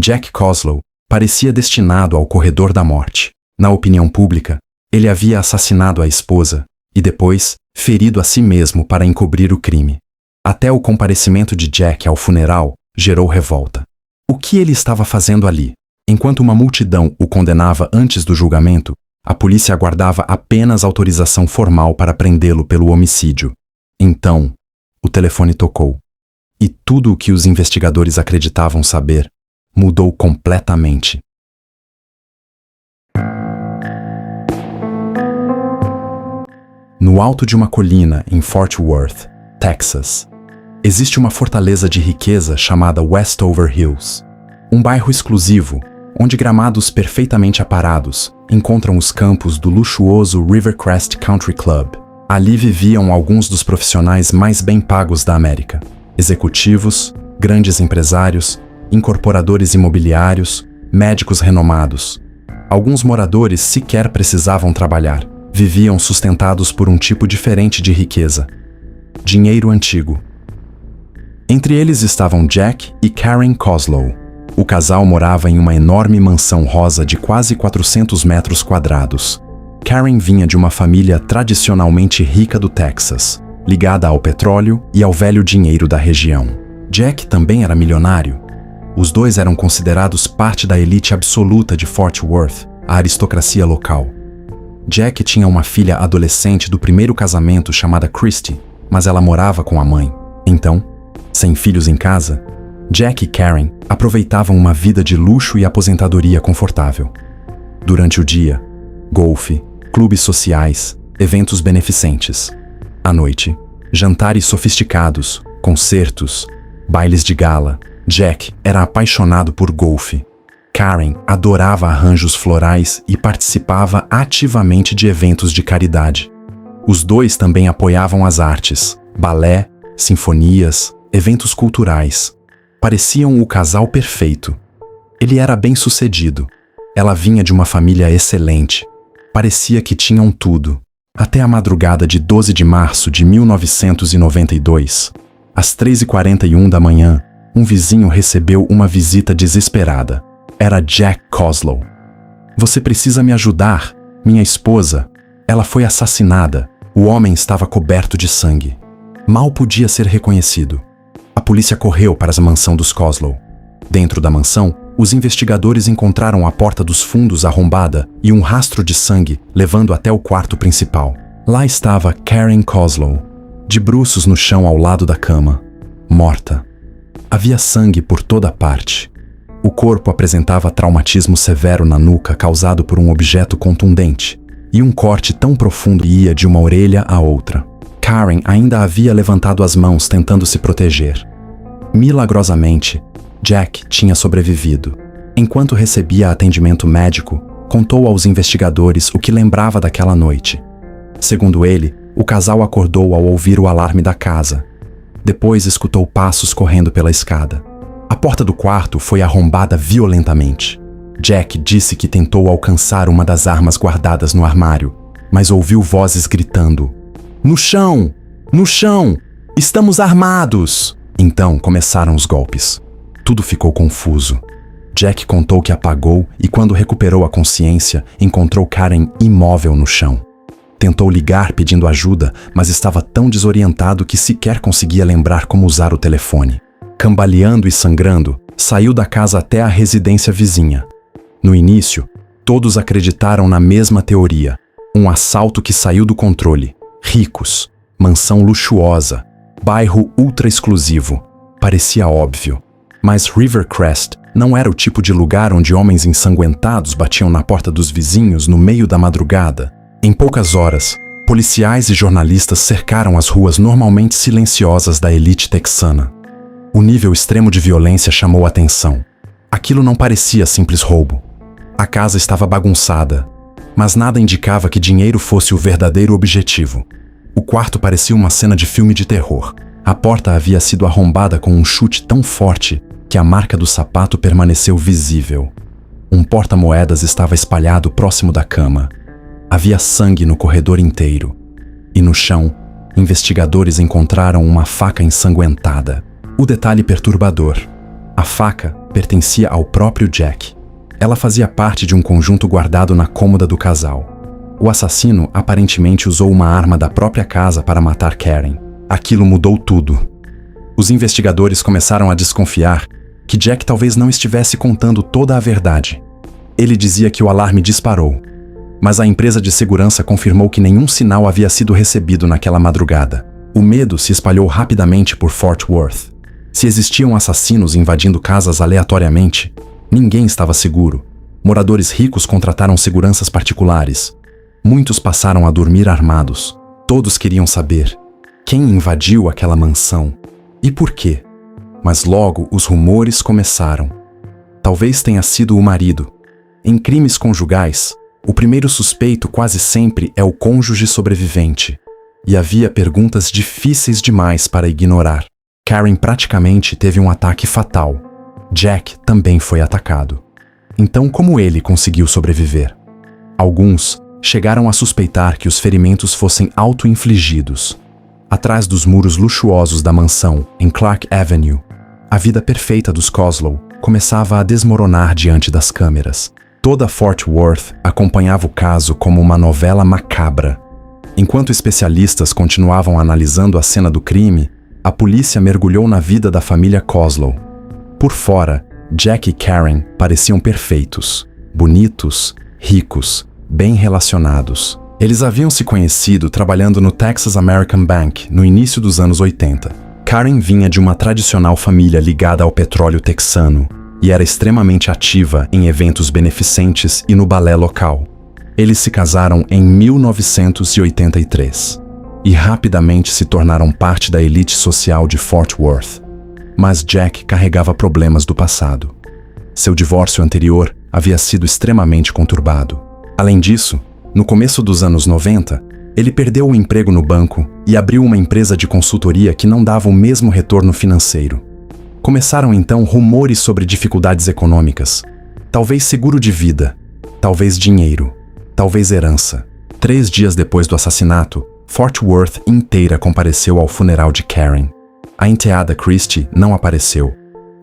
Jack Coslow parecia destinado ao corredor da morte. Na opinião pública, ele havia assassinado a esposa e depois ferido a si mesmo para encobrir o crime. Até o comparecimento de Jack ao funeral gerou revolta. O que ele estava fazendo ali? Enquanto uma multidão o condenava antes do julgamento, a polícia aguardava apenas autorização formal para prendê-lo pelo homicídio. Então, o telefone tocou. E tudo o que os investigadores acreditavam saber mudou completamente. No alto de uma colina em Fort Worth, Texas, existe uma fortaleza de riqueza chamada Westover Hills, um bairro exclusivo onde gramados perfeitamente aparados encontram os campos do luxuoso Rivercrest Country Club. Ali viviam alguns dos profissionais mais bem pagos da América: executivos, grandes empresários, incorporadores imobiliários, médicos renomados. Alguns moradores sequer precisavam trabalhar. Viviam sustentados por um tipo diferente de riqueza: dinheiro antigo. Entre eles estavam Jack e Karen Coslow. O casal morava em uma enorme mansão rosa de quase 400 metros quadrados. Karen vinha de uma família tradicionalmente rica do Texas, ligada ao petróleo e ao velho dinheiro da região. Jack também era milionário. Os dois eram considerados parte da elite absoluta de Fort Worth, a aristocracia local. Jack tinha uma filha adolescente do primeiro casamento chamada Christy, mas ela morava com a mãe. Então, sem filhos em casa, Jack e Karen aproveitavam uma vida de luxo e aposentadoria confortável. Durante o dia, golfe, clubes sociais, eventos beneficentes. À noite, jantares sofisticados, concertos, bailes de gala. Jack era apaixonado por golfe. Karen adorava arranjos florais e participava ativamente de eventos de caridade. Os dois também apoiavam as artes, balé, sinfonias, eventos culturais. Pareciam o casal perfeito. Ele era bem-sucedido. Ela vinha de uma família excelente. Parecia que tinham tudo. Até a madrugada de 12 de março de 1992, às 3h41 da manhã, um vizinho recebeu uma visita desesperada. Era Jack Coslow. "Você precisa me ajudar. Minha esposa. Ela foi assassinada." O homem estava coberto de sangue. Mal podia ser reconhecido. A polícia correu para a mansão dos Coslow. Dentro da mansão, os investigadores encontraram a porta dos fundos arrombada e um rastro de sangue levando até o quarto principal. Lá estava Karen Coslow, de bruços no chão ao lado da cama, morta. Havia sangue por toda parte. O corpo apresentava traumatismo severo na nuca causado por um objeto contundente, e um corte tão profundo que ia de uma orelha à outra. Karen ainda havia levantado as mãos tentando se proteger. Milagrosamente, Jack tinha sobrevivido. Enquanto recebia atendimento médico, contou aos investigadores o que lembrava daquela noite. Segundo ele, o casal acordou ao ouvir o alarme da casa. Depois escutou passos correndo pela escada. A porta do quarto foi arrombada violentamente. Jack disse que tentou alcançar uma das armas guardadas no armário, mas ouviu vozes gritando: "No chão! No chão! Estamos armados!" Então começaram os golpes. Tudo ficou confuso. Jack contou que apagou e, quando recuperou a consciência, encontrou Karen imóvel no chão. Tentou ligar pedindo ajuda, mas estava tão desorientado que sequer conseguia lembrar como usar o telefone. Cambaleando e sangrando, saiu da casa até a residência vizinha. No início, todos acreditaram na mesma teoria: um assalto que saiu do controle. Ricos, mansão luxuosa, bairro ultra exclusivo. Parecia óbvio. Mas Rivercrest não era o tipo de lugar onde homens ensanguentados batiam na porta dos vizinhos no meio da madrugada. Em poucas horas, policiais e jornalistas cercaram as ruas normalmente silenciosas da elite texana. O nível extremo de violência chamou a atenção. Aquilo não parecia simples roubo. A casa estava bagunçada, mas nada indicava que dinheiro fosse o verdadeiro objetivo. O quarto parecia uma cena de filme de terror. A porta havia sido arrombada com um chute tão forte que a marca do sapato permaneceu visível. Um porta-moedas estava espalhado próximo da cama. Havia sangue no corredor inteiro. E no chão, investigadores encontraram uma faca ensanguentada. O detalhe perturbador: a faca pertencia ao próprio Jack. Ela fazia parte de um conjunto guardado na cômoda do casal. O assassino aparentemente usou uma arma da própria casa para matar Karen. Aquilo mudou tudo. Os investigadores começaram a desconfiar que Jack talvez não estivesse contando toda a verdade. Ele dizia que o alarme disparou, mas a empresa de segurança confirmou que nenhum sinal havia sido recebido naquela madrugada. O medo se espalhou rapidamente por Fort Worth. Se existiam assassinos invadindo casas aleatoriamente, ninguém estava seguro. Moradores ricos contrataram seguranças particulares. Muitos passaram a dormir armados. Todos queriam saber quem invadiu aquela mansão e por quê. Mas logo os rumores começaram. Talvez tenha sido o marido. Em crimes conjugais, o primeiro suspeito quase sempre é o cônjuge sobrevivente. E havia perguntas difíceis demais para ignorar. Karen praticamente teve um ataque fatal. Jack também foi atacado. Então, como ele conseguiu sobreviver? Alguns chegaram a suspeitar que os ferimentos fossem auto-infligidos. Atrás dos muros luxuosos da mansão, em Clark Avenue, a vida perfeita dos Koslow começava a desmoronar diante das câmeras. Toda Fort Worth acompanhava o caso como uma novela macabra. Enquanto especialistas continuavam analisando a cena do crime, a polícia mergulhou na vida da família Koslow. Por fora, Jack e Karen pareciam perfeitos, bonitos, ricos, bem relacionados. Eles haviam se conhecido trabalhando no Texas American Bank no início dos anos 80. Karen vinha de uma tradicional família ligada ao petróleo texano e era extremamente ativa em eventos beneficentes e no balé local. Eles se casaram em 1983 e rapidamente se tornaram parte da elite social de Fort Worth. Mas Jack carregava problemas do passado. Seu divórcio anterior havia sido extremamente conturbado. Além disso, no começo dos anos 90, ele perdeu o emprego no banco e abriu uma empresa de consultoria que não dava o mesmo retorno financeiro. Começaram então rumores sobre dificuldades econômicas. Talvez seguro de vida, talvez dinheiro, talvez herança. 3 dias depois do assassinato, Fort Worth inteira compareceu ao funeral de Karen. A enteada Christie não apareceu,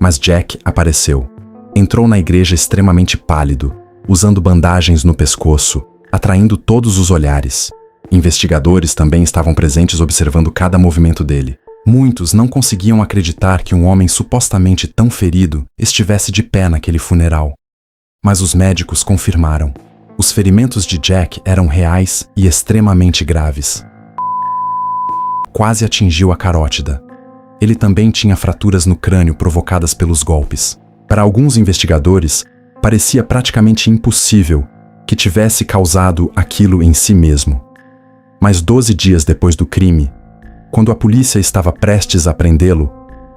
mas Jack apareceu. Entrou na igreja extremamente pálido, usando bandagens no pescoço, atraindo todos os olhares. Investigadores também estavam presentes observando cada movimento dele. Muitos não conseguiam acreditar que um homem supostamente tão ferido estivesse de pé naquele funeral. Mas os médicos confirmaram. Os ferimentos de Jack eram reais e extremamente graves. Quase atingiu a carótida. Ele também tinha fraturas no crânio provocadas pelos golpes. Para alguns investigadores, parecia praticamente impossível que tivesse causado aquilo em si mesmo. Mas 12 dias depois do crime, quando a polícia estava prestes a prendê-lo,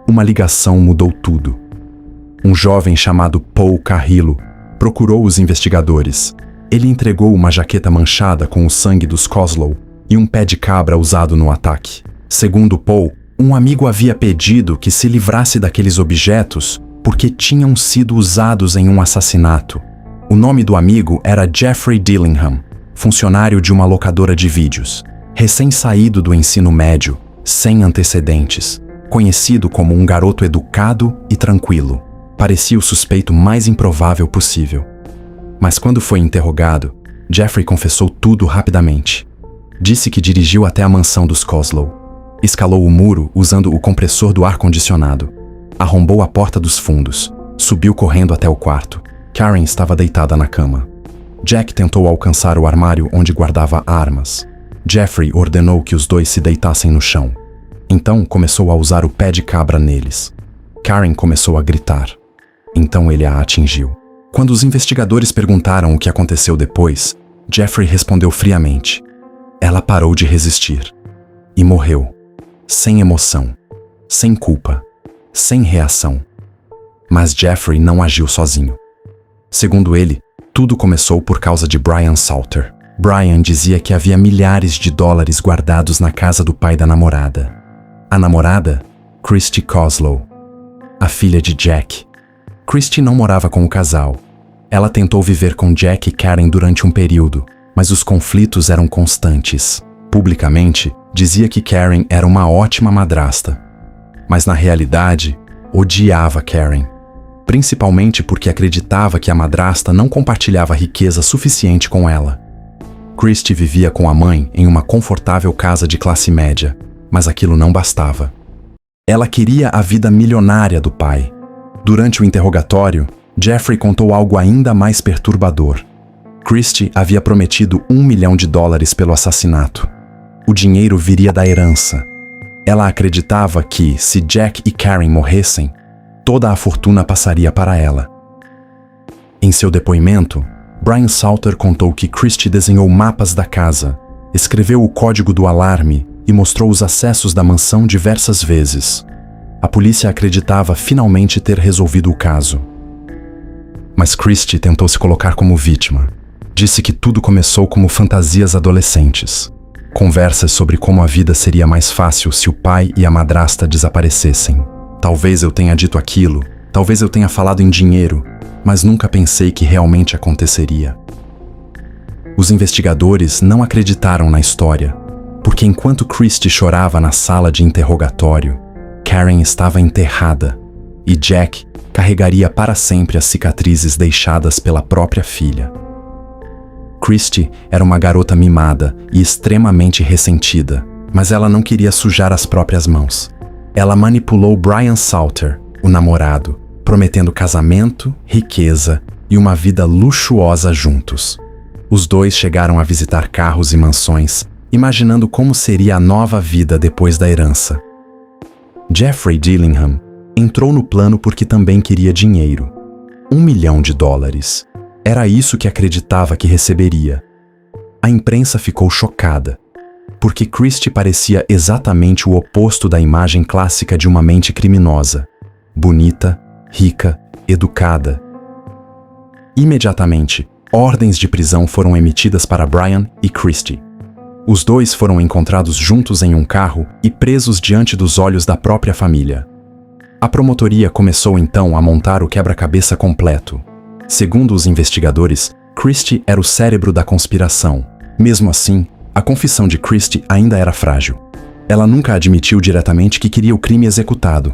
uma ligação mudou tudo. Um jovem chamado Paul Carrillo procurou os investigadores. Ele entregou uma jaqueta manchada com o sangue dos Koslow e um pé de cabra usado no ataque. Segundo Paul, um amigo havia pedido que se livrasse daqueles objetos porque tinham sido usados em um assassinato. O nome do amigo era Jeffrey Dillingham, funcionário de uma locadora de vídeos, recém-saído do ensino médio, sem antecedentes, conhecido como um garoto educado e tranquilo. Parecia o suspeito mais improvável possível. Mas quando foi interrogado, Jeffrey confessou tudo rapidamente. Disse que dirigiu até a mansão dos Koslow. Escalou o muro usando o compressor do ar-condicionado. Arrombou a porta dos fundos. Subiu correndo até o quarto. Karen estava deitada na cama. Jack tentou alcançar o armário onde guardava armas. Jeffrey ordenou que os dois se deitassem no chão. Então começou a usar o pé de cabra neles. Karen começou a gritar. Então ele a atingiu. Quando os investigadores perguntaram o que aconteceu depois, Jeffrey respondeu friamente. Ela parou de resistir. E morreu. Sem emoção. Sem culpa. Sem reação. Mas Jeffrey não agiu sozinho. Segundo ele, tudo começou por causa de Brian Salter. Brian dizia que havia milhares de dólares guardados na casa do pai da namorada. A namorada? Christie Koslow. A filha de Jack. Christie não morava com o casal. Ela tentou viver com Jack e Karen durante um período, mas os conflitos eram constantes. Publicamente, dizia que Karen era uma ótima madrasta. Mas na realidade, odiava Karen. principalmente porque acreditava que a madrasta não compartilhava riqueza suficiente com ela. Christie vivia com a mãe em uma confortável casa de classe média, mas aquilo não bastava. Ela queria a vida milionária do pai. Durante o interrogatório, Jeffrey contou algo ainda mais perturbador. Christie havia prometido $1 milhão pelo assassinato. O dinheiro viria da herança. Ela acreditava que, se Jack e Karen morressem, toda a fortuna passaria para ela. Em seu depoimento, Brian Salter contou que Christie desenhou mapas da casa, escreveu o código do alarme e mostrou os acessos da mansão diversas vezes. A polícia acreditava finalmente ter resolvido o caso. Mas Christie tentou se colocar como vítima. Disse que tudo começou como fantasias adolescentes. Conversas sobre como a vida seria mais fácil se o pai e a madrasta desaparecessem. Talvez eu tenha dito aquilo, talvez eu tenha falado em dinheiro, mas nunca pensei que realmente aconteceria. Os investigadores não acreditaram na história, porque enquanto Christie chorava na sala de interrogatório, Karen estava enterrada e Jack carregaria para sempre as cicatrizes deixadas pela própria filha. Christie era uma garota mimada e extremamente ressentida, mas ela não queria sujar as próprias mãos. Ela manipulou Brian Salter, o namorado, prometendo casamento, riqueza e uma vida luxuosa juntos. Os dois chegaram a visitar carros e mansões, imaginando como seria a nova vida depois da herança. Jeffrey Dillingham entrou no plano porque também queria dinheiro. $1 milhão. Era isso que acreditava que receberia. A imprensa ficou chocada, porque Christie parecia exatamente o oposto da imagem clássica de uma mente criminosa. Bonita, rica, educada. Imediatamente, ordens de prisão foram emitidas para Brian e Christie. Os dois foram encontrados juntos em um carro e presos diante dos olhos da própria família. A promotoria começou então a montar o quebra-cabeça completo. Segundo os investigadores, Christie era o cérebro da conspiração. Mesmo assim, a confissão de Christie ainda era frágil. Ela nunca admitiu diretamente que queria o crime executado.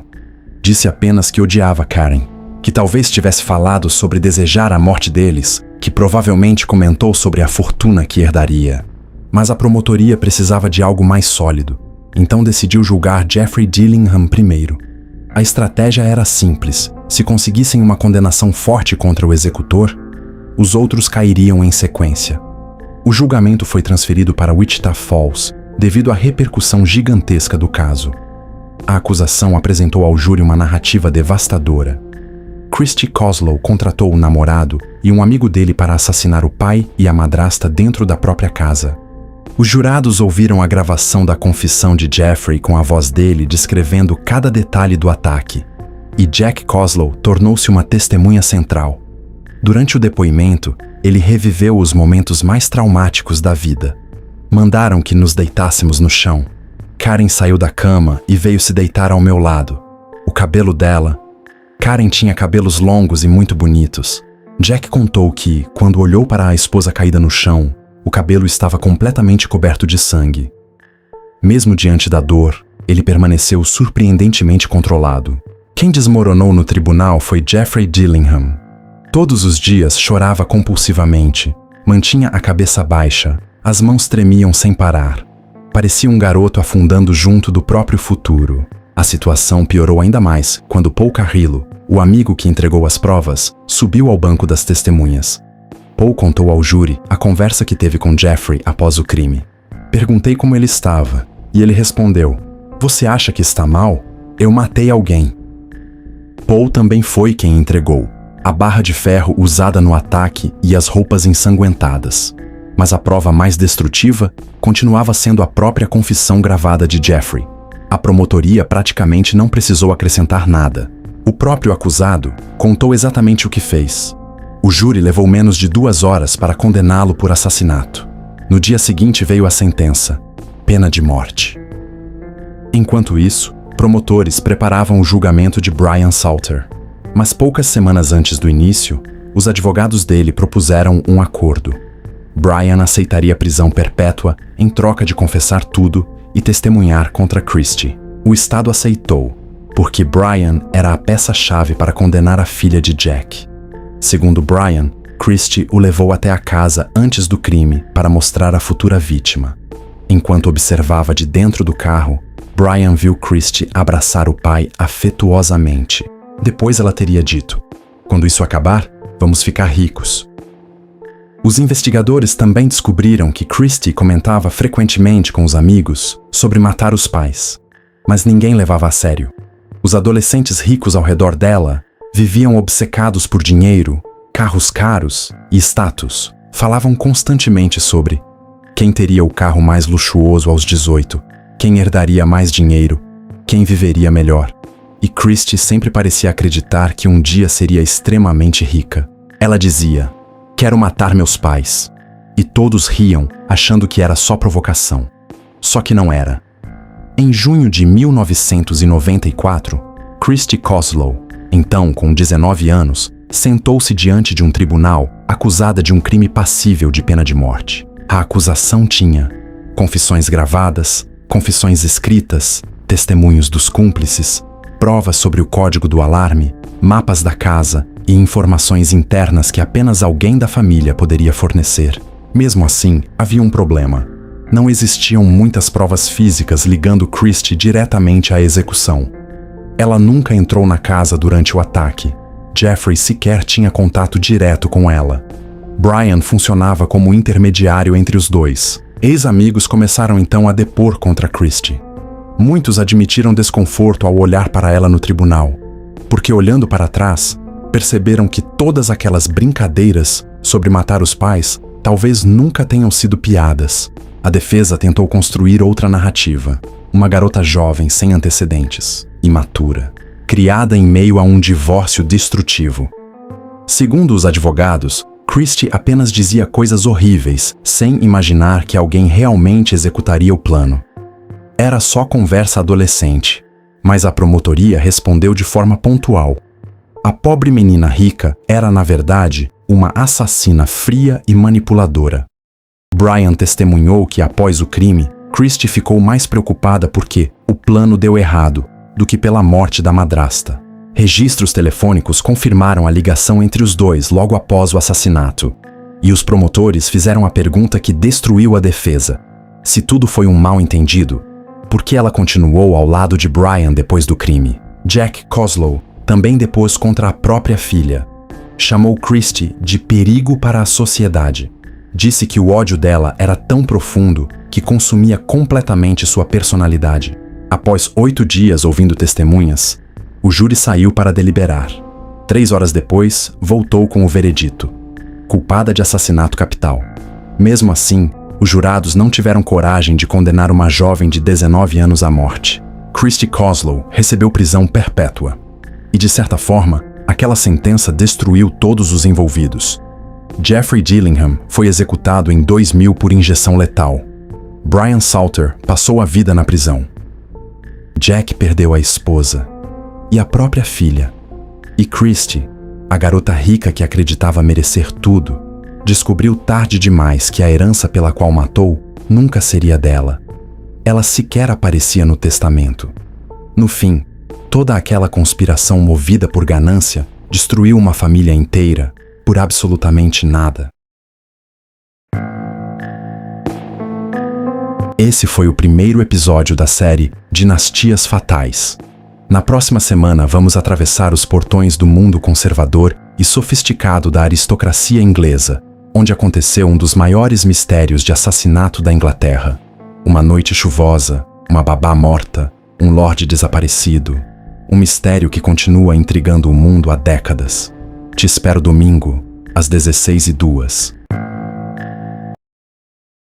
Disse apenas que odiava Karen, que talvez tivesse falado sobre desejar a morte deles, que provavelmente comentou sobre a fortuna que herdaria. Mas a promotoria precisava de algo mais sólido, então decidiu julgar Jeffrey Dillingham primeiro. A estratégia era simples: se conseguissem uma condenação forte contra o executor, os outros cairiam em sequência. O julgamento foi transferido para Wichita Falls devido à repercussão gigantesca do caso. A acusação apresentou ao júri uma narrativa devastadora. Christie Koslow contratou o namorado e um amigo dele para assassinar o pai e a madrasta dentro da própria casa. Os jurados ouviram a gravação da confissão de Jeffrey com a voz dele descrevendo cada detalhe do ataque, e Jack Koslow tornou-se uma testemunha central. Durante o depoimento, ele reviveu os momentos mais traumáticos da vida. Mandaram que nos deitássemos no chão. Karen saiu da cama e veio se deitar ao meu lado. O cabelo dela... Karen tinha cabelos longos e muito bonitos. Jack contou que, quando olhou para a esposa caída no chão, o cabelo estava completamente coberto de sangue. Mesmo diante da dor, ele permaneceu surpreendentemente controlado. Quem desmoronou no tribunal foi Jeffrey Dillingham. Todos os dias chorava compulsivamente, mantinha a cabeça baixa, as mãos tremiam sem parar. Parecia um garoto afundando junto do próprio futuro. A situação piorou ainda mais quando Paul Carrillo, o amigo que entregou as provas, subiu ao banco das testemunhas. Paul contou ao júri a conversa que teve com Jeffrey após o crime. Perguntei como ele estava, e ele respondeu: "Você acha que está mal? Eu matei alguém." Paul também foi quem entregou a barra de ferro usada no ataque e as roupas ensanguentadas. Mas a prova mais destrutiva continuava sendo a própria confissão gravada de Jeffrey. A promotoria praticamente não precisou acrescentar nada. O próprio acusado contou exatamente o que fez. O júri levou menos de 2 horas para condená-lo por assassinato. No dia seguinte veio a sentença: pena de morte. Enquanto isso, promotores preparavam o julgamento de Brian Salter. Mas poucas semanas antes do início, os advogados dele propuseram um acordo. Brian aceitaria prisão perpétua em troca de confessar tudo e testemunhar contra Christie. O Estado aceitou. porque Brian era a peça-chave para condenar a filha de Jack. Segundo Brian, Christie o levou até a casa antes do crime para mostrar a futura vítima. Enquanto observava de dentro do carro, Brian viu Christie abraçar o pai afetuosamente. Depois ela teria dito: "Quando isso acabar, vamos ficar ricos." Os investigadores também descobriram que Christie comentava frequentemente com os amigos sobre matar os pais, mas ninguém levava a sério. Os adolescentes ricos ao redor dela viviam obcecados por dinheiro, carros caros e status. Falavam constantemente sobre quem teria o carro mais luxuoso aos 18, quem herdaria mais dinheiro, quem viveria melhor. E Christie sempre parecia acreditar que um dia seria extremamente rica. Ela dizia: "Quero matar meus pais." E todos riam, achando que era só provocação. Só que não era. Em junho de 1994, Christie Coslow, então com 19 anos, sentou-se diante de um tribunal acusada de um crime passível de pena de morte. A acusação tinha confissões gravadas, confissões escritas, testemunhos dos cúmplices, provas sobre o código do alarme, mapas da casa e informações internas que apenas alguém da família poderia fornecer. Mesmo assim, havia um problema. Não existiam muitas provas físicas ligando Christie diretamente à execução. Ela nunca entrou na casa durante o ataque. Jeffrey sequer tinha contato direto com ela. Brian funcionava como intermediário entre os dois. Ex-amigos começaram então a depor contra Christie. Muitos admitiram desconforto ao olhar para ela no tribunal, porque olhando para trás, perceberam que todas aquelas brincadeiras sobre matar os pais talvez nunca tenham sido piadas. A defesa tentou construir outra narrativa. Uma garota jovem sem antecedentes, imatura, criada em meio a um divórcio destrutivo. Segundo os advogados, Christie apenas dizia coisas horríveis, sem imaginar que alguém realmente executaria o plano. Era só conversa adolescente, mas a promotoria respondeu de forma pontual. A pobre menina rica era, na verdade, uma assassina fria e manipuladora. Brian testemunhou que, após o crime, Christie ficou mais preocupada porque o plano deu errado do que pela morte da madrasta. Registros telefônicos confirmaram a ligação entre os dois logo após o assassinato. E os promotores fizeram a pergunta que destruiu a defesa: se tudo foi um mal-entendido, por que ela continuou ao lado de Brian depois do crime? Jack Coslow também depôs contra a própria filha. Chamou Christie de perigo para a sociedade. Disse que o ódio dela era tão profundo que consumia completamente sua personalidade. Após 8 dias ouvindo testemunhas, o júri saiu para deliberar. 3 horas depois, voltou com o veredito: culpada de assassinato capital. Mesmo assim, os jurados não tiveram coragem de condenar uma jovem de 19 anos à morte. Christie Coslow recebeu prisão perpétua. E, de certa forma, aquela sentença destruiu todos os envolvidos. Jeffrey Dillingham foi executado em 2000 por injeção letal. Brian Salter passou a vida na prisão. Jack perdeu a esposa e a própria filha. E Christie, a garota rica que acreditava merecer tudo, descobriu tarde demais que a herança pela qual matou nunca seria dela. Ela sequer aparecia no testamento. No fim, toda aquela conspiração movida por ganância destruiu uma família inteira por absolutamente nada. Esse foi o primeiro episódio da série Dinastias Fatais. Na próxima semana vamos atravessar os portões do mundo conservador e sofisticado da aristocracia inglesa, onde aconteceu um dos maiores mistérios de assassinato da Inglaterra. Uma noite chuvosa, uma babá morta, um lorde desaparecido. Um mistério que continua intrigando o mundo há décadas. Te espero domingo, às 16h02.